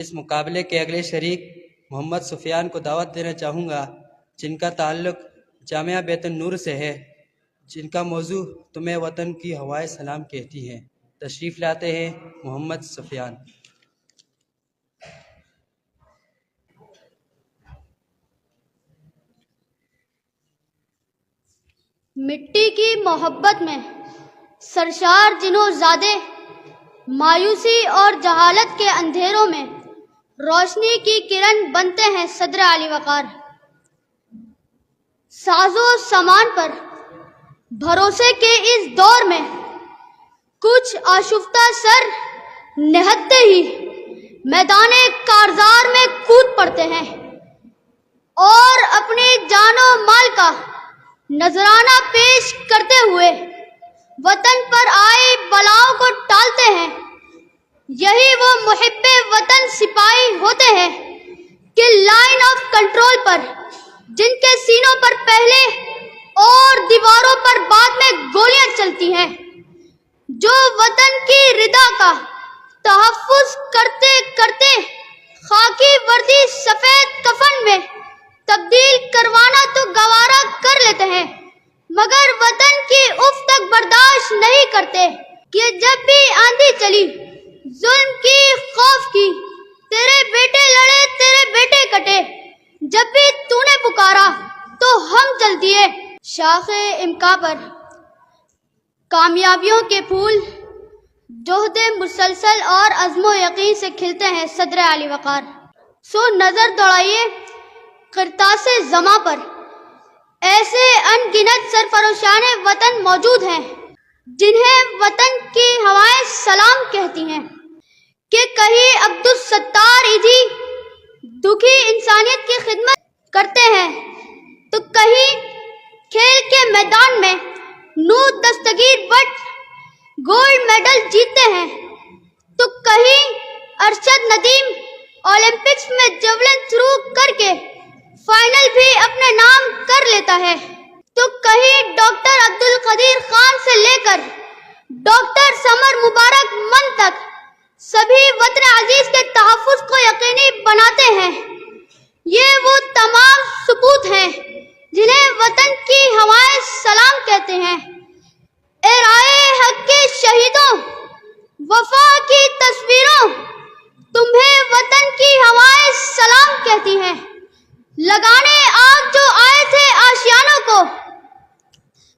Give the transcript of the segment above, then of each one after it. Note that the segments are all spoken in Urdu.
اس مقابلے کے اگلے شریک محمد سفیان کو دعوت دینا چاہوں گا، جن کا تعلق جامعہ بیت النور سے ہے، جن کا موضوع تمہیں وطن کی ہوائیں سلام کہتی ہیں۔ تشریف لاتے ہیں محمد سفیان۔ مٹی کی محبت میں سرشار جنوں زادے، مایوسی اور جہالت کے اندھیروں میں روشنی کی کرن بنتے ہیں صدر علی وقار۔ ساز و سامان پر بھروسے کے اس دور میں کچھ آشفتہ سر نہتے ہی میدان کارزار میں کود پڑتے ہیں اور اپنی جان و مال کا نذرانہ پیش کرتے ہوئے وطن پر آئی بلاؤں کو ٹالتے ہیں۔ یہی وہ محب وطن سپاہی ہوتے ہیں کہ لائن آف کنٹرول پر، جن کے سینوں پر پہلے اور دیواروں پر بعد میں گولیاں چلتی ہیں، جو وطن کی ردا کا تحفظ کرتے کرتے خاکی وردی سفید کفن میں تبدیل کروانا تو گوارا کر لیتے ہیں، مگر وطن کی اف تک برداشت نہیں کرتے کہ جب بھی آندھی چلی ظلم کی، خوف کی، تیرے بیٹے لڑے تیرے بیٹے کٹے، جب بھی تو نے پکارا تو ہم چل دیے۔ شاخ امکا پر کامیابیوں کے پھول جہد مسلسل اور عزم و یقین سے کھلتے ہیں صدر علی وقار۔ سو نظر دوڑائیے قرطاس زماں پر، ایسے ان گنت سرفروشان وطن موجود ہیں جنہیں وطن کی ہوائیں سلام کہتی ہیں، کہ کہیں عبدالستار ایجی دکھی انسانیت کی خدمت کرتے ہیں، تو کہیں کھیل کے میدان میں نور دستگیر بٹ گولڈ میڈل جیتتے ہیں، تو کہیں ارشد ندیم اولمپکس میں جیولن تھرو کر کے فائنل بھی اپنے نام کر لیتا ہے، تو کہیں ڈاکٹر عبدالقدیر خان سے لے کر ڈاکٹر سمر مبارک من تک سبھی وطن عزیز کے تحفظ کو یقینی بناتے ہیں۔ یہ وہ تمام سپوت ہیں جنہیں وطن کی ہوائیں سلام کہتے ہیں۔ اے رائے حق کے شہیدوں، وفا کی تصویروں، تمہیں وطن کی ہوائیں سلام کہتی ہیں۔ لگانے آگ جو آئے تھے آشیانوں کو،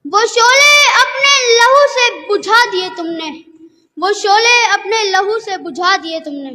وہ شعلے اپنے لہو سے بجھا دیے تم نے، وہ شعلے اپنے لہو سے بجھا دیے تم نے۔